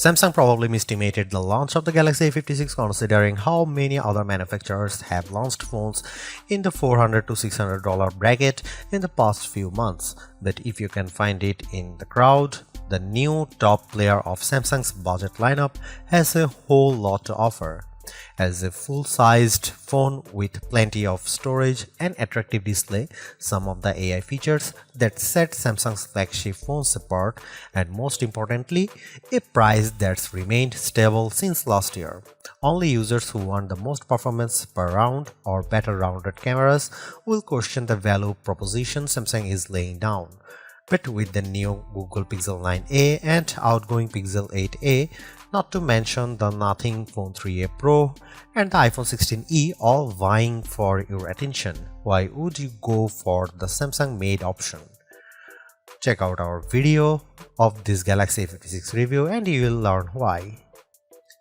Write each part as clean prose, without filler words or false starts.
Samsung probably misestimated the launch of the Galaxy A56 considering how many other manufacturers have launched phones in the $400 to $600 bracket in the past few months. But if you can find it in the crowd, the new top player of Samsung's budget lineup has a whole lot to offer. As a full-sized phone with plenty of storage and attractive display, some of the AI features that set Samsung's flagship phones apart, and most importantly, a price that's remained stable since last year. Only users who want the most performance per round or better rounded cameras will question the value proposition Samsung is laying down. But with the new Google Pixel 9a and outgoing Pixel 8a, not to mention the Nothing Phone 3a Pro and the iPhone 16e all vying for your attention, why would you go for the Samsung made option? Check out our video of this Galaxy A56 review and you will learn why.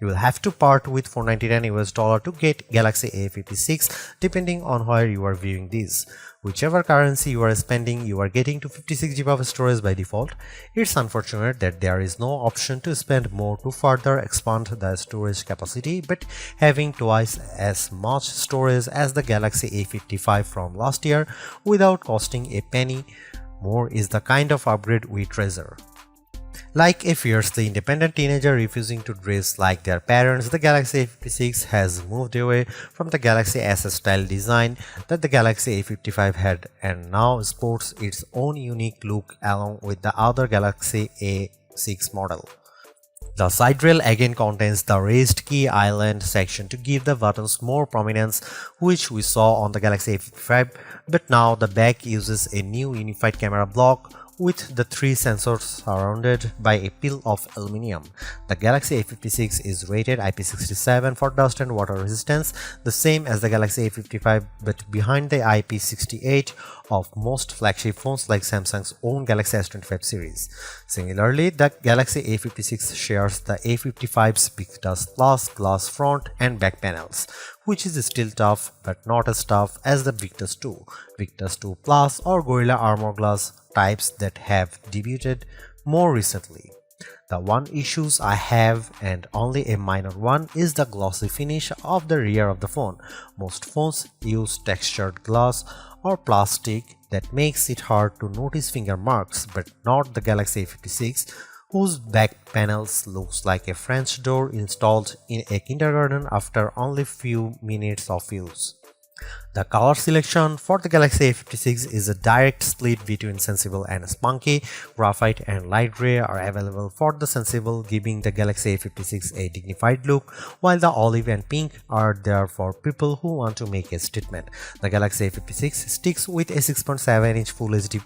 You will have to part with $499 to get Galaxy A56 depending on where you are viewing this. Whichever currency you are spending, you are getting to 56 GB of storage by default. It's unfortunate that there is no option to spend more to further expand the storage capacity, but having twice as much storage as the Galaxy A55 from last year without costing a penny more is the kind of upgrade we treasure. Like a fiercely independent teenager refusing to dress like their parents, the Galaxy A56 has moved away from the Galaxy S style design that the Galaxy A55 had and now sports its own unique look along with the other Galaxy A6 model. The side rail again contains the raised key island section to give the buttons more prominence, which we saw on the Galaxy A55, but now the back uses a new unified camera block with the three sensors surrounded by a peel of aluminum. The Galaxy A56 is rated IP67 for dust and water resistance, the same as the Galaxy A55 but behind the IP68 of most flagship phones like Samsung's own Galaxy S25 series. Similarly, the Galaxy A56 shares the A55's Big Dust Plus glass front and back panels, which is still tough but not as tough as the Big Dust 2, Big Dust 2 Plus or Gorilla Armor Glass types that have debuted more recently. The one issues I have, and only a minor one, is the glossy finish of the rear of the phone. Most phones use textured glass or plastic that makes it hard to notice finger marks, but not the Galaxy A56, whose back panels looks like a French door installed in a kindergarten after only few minutes of use. The color selection for the Galaxy A56 is a direct split between sensible and spunky. Graphite and light gray are available for the sensible, giving the Galaxy A56 a dignified look, while the olive and pink are there for people who want to make a statement. The Galaxy A56 sticks with a 6.7-inch Full HD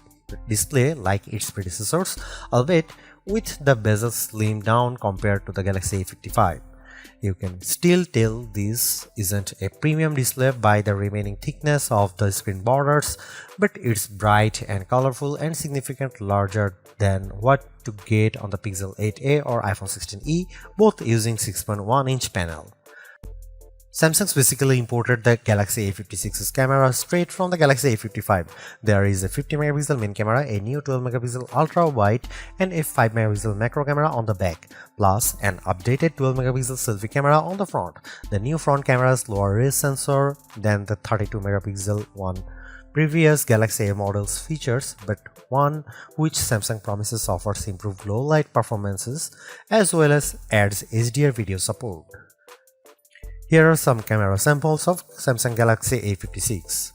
display like its predecessors, albeit with the bezel slimmed down compared to the Galaxy A55. You can still tell this isn't a premium display by the remaining thickness of the screen borders, but it's bright and colorful and significantly larger than what to get on the Pixel 8a or iPhone 16e, both using 6.1-inch panel. Samsung basically imported the Galaxy A56's camera straight from the Galaxy A55. There is a 50MP main camera, a new 12MP ultra-wide and a 5MP macro camera on the back, plus an updated 12MP selfie camera on the front. The new front camera's lower res sensor than the 32MP one previous Galaxy A model's features, but one which Samsung promises offers improved low light performances as well as adds HDR video support. Here are some camera samples of Samsung Galaxy A56.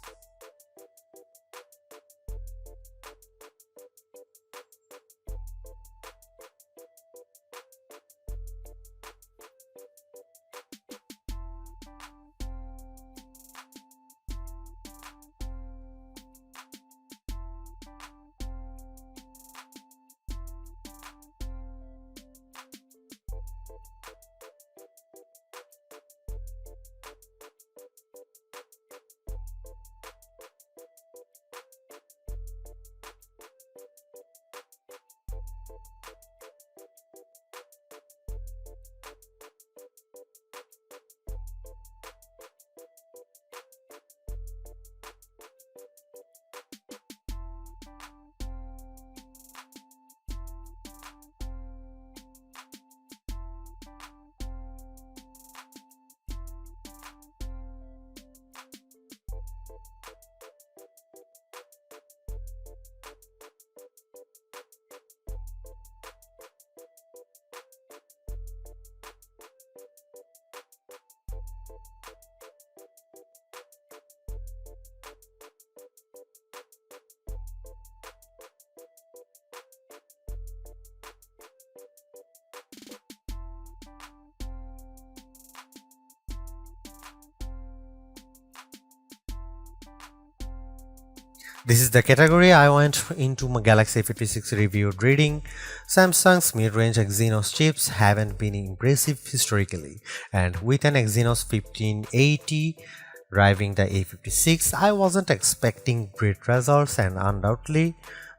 This is the category I went into my Galaxy A56 reviewed reading. Samsung's mid-range Exynos chips haven't been impressive historically, and with an Exynos 1580 driving the A56, I wasn't expecting great results, and undoubtedly,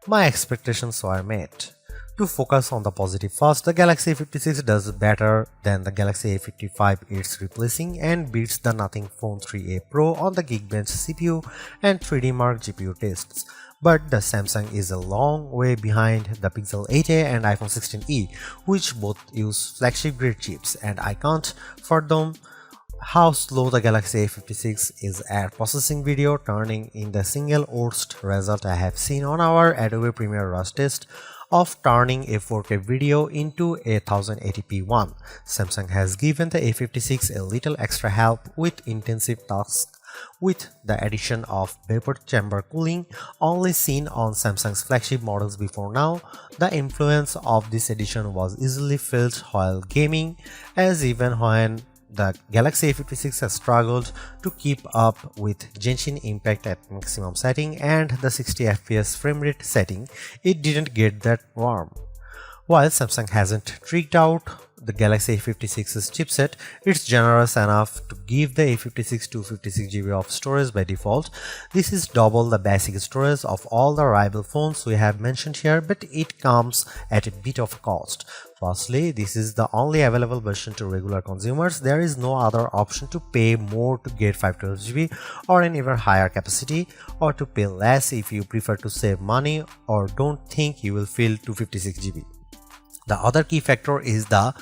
my expectations were met. To focus on the positive first, the Galaxy A56 does better than the Galaxy A55 it's replacing and beats the Nothing Phone 3a Pro on the Geekbench CPU and 3D Mark GPU tests. But the Samsung is a long way behind the Pixel 8a and iPhone 16e, which both use flagship grade chips, and I can't fathom how slow the Galaxy A56 is at processing video, turning in the single worst result I have seen on our Adobe Premiere Rush test of turning a 4K video into a 1080p one. Samsung has given the A56 a little extra help with intensive tasks with the addition of vapor chamber cooling, only seen on Samsung's flagship models before now. The influence of this addition was easily felt while gaming, as even when the Galaxy A56 has struggled to keep up with Genshin Impact at maximum setting and the 60 FPS frame rate setting, it didn't get that warm. While Samsung hasn't tricked out the Galaxy A56's chipset, it's generous enough to give the A56 256GB of storage by default. This is double the basic storage of all the rival phones we have mentioned here, but it comes at a bit of a cost. Firstly, this is the only available version to regular consumers. There is no other option to pay more to get 512GB or an even higher capacity, or to pay less if you prefer to save money or don't think you will fill 256GB. The other key factor is the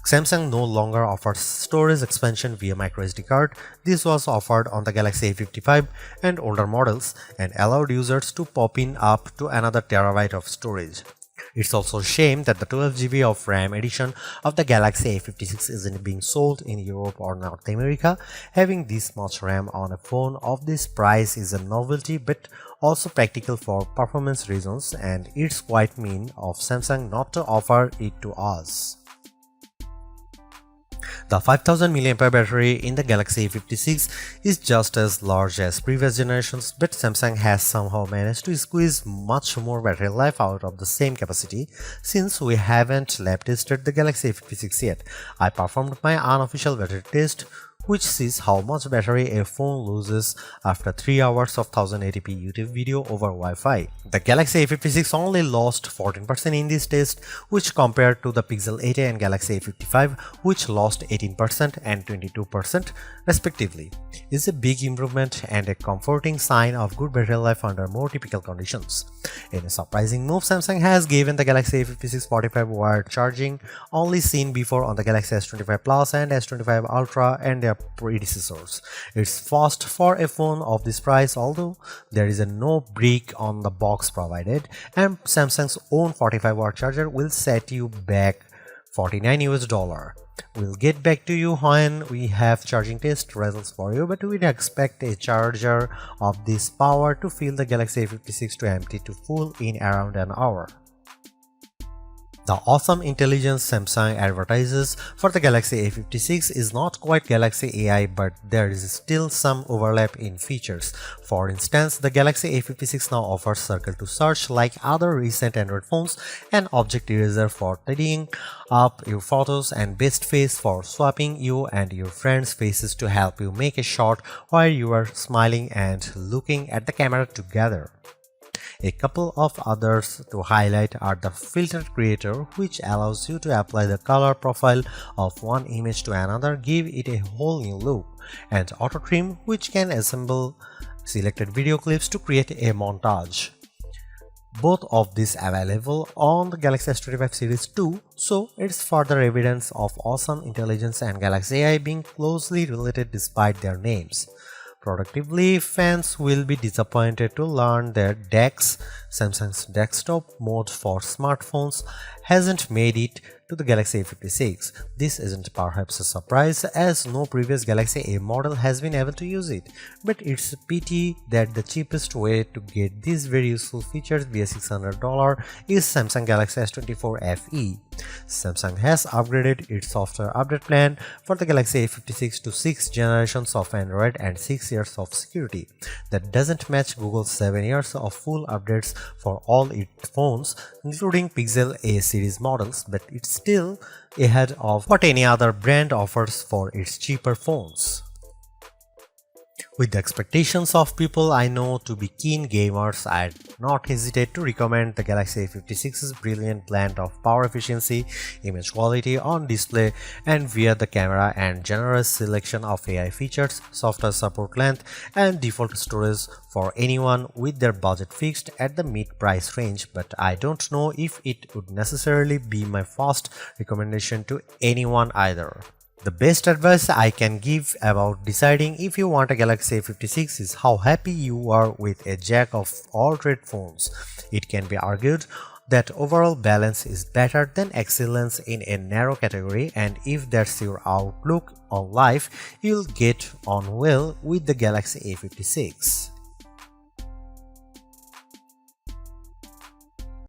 Samsung no longer offers storage expansion via microSD card. This was offered on the Galaxy A55 and older models and allowed users to pop in up to another terabyte of storage. It's also a shame that the 12GB of RAM edition of the Galaxy A56 isn't being sold in Europe or North America. Having this much RAM on a phone of this price is a novelty, but also practical for performance reasons, and it's quite mean of Samsung not to offer it to us. The 5000 mAh battery in the Galaxy A56 is just as large as previous generations, but Samsung has somehow managed to squeeze much more battery life out of the same capacity. Since we haven't lab tested the Galaxy A56 yet, I performed my unofficial battery test, which sees how much battery a phone loses after 3 hours of 1080p YouTube video over Wi-Fi. The Galaxy A56 only lost 14% in this test, which compared to the Pixel 8a and Galaxy A55, which lost 18% and 22% respectively, is a big improvement and a comforting sign of good battery life under more typical conditions. In a surprising move, Samsung has given the Galaxy A56 45 wired charging, only seen before on the Galaxy S25 Plus and S25 Ultra and their predecessors. It's fast for a phone of this price, although there is no brick on the box provided, and Samsung's own 45-watt charger will set you back $49 US. We'll get back to you when we have charging test results for you, but we'd expect a charger of this power to fill the Galaxy A56 to empty to full in around an hour. The awesome intelligence Samsung advertises for the Galaxy A56 is not quite Galaxy AI, but there is still some overlap in features. For instance, the Galaxy A56 now offers Circle to Search like other recent Android phones, an object eraser for tidying up your photos, and Best Face for swapping you and your friends' faces to help you make a shot while you are smiling and looking at the camera together. A couple of others to highlight are the Filter Creator, which allows you to apply the color profile of one image to another, give it a whole new look, and Auto Trim, which can assemble selected video clips to create a montage. Both of these available on the Galaxy S25 Series 2, so it's further evidence of awesome intelligence and Galaxy AI being closely related despite their names. Productively, fans will be disappointed to learn that DeX, Samsung's desktop mode for smartphones, hasn't made it to the Galaxy A56. This isn't perhaps a surprise, as no previous Galaxy A model has been able to use it, but it's a pity that the cheapest way to get these very useful features via $600 is Samsung Galaxy S24 FE. Samsung has upgraded its software update plan for the Galaxy A56 to 6 generations of Android and 6 years of security. That doesn't match Google's 7 years of full updates for all its phones, including Pixel A series models, but it's still ahead of what any other brand offers for its cheaper phones. With the expectations of people I know to be keen gamers, I'd not hesitate to recommend the Galaxy A56's brilliant blend of power efficiency, image quality on display, and via the camera, and generous selection of AI features, software support length, and default storage for anyone with their budget fixed at the mid-price range, but I don't know if it would necessarily be my first recommendation to anyone either. The best advice I can give about deciding if you want a Galaxy A56 is how happy you are with a jack of all trade phones. It can be argued that overall balance is better than excellence in a narrow category, and if that's your outlook on life, you'll get on well with the Galaxy A56.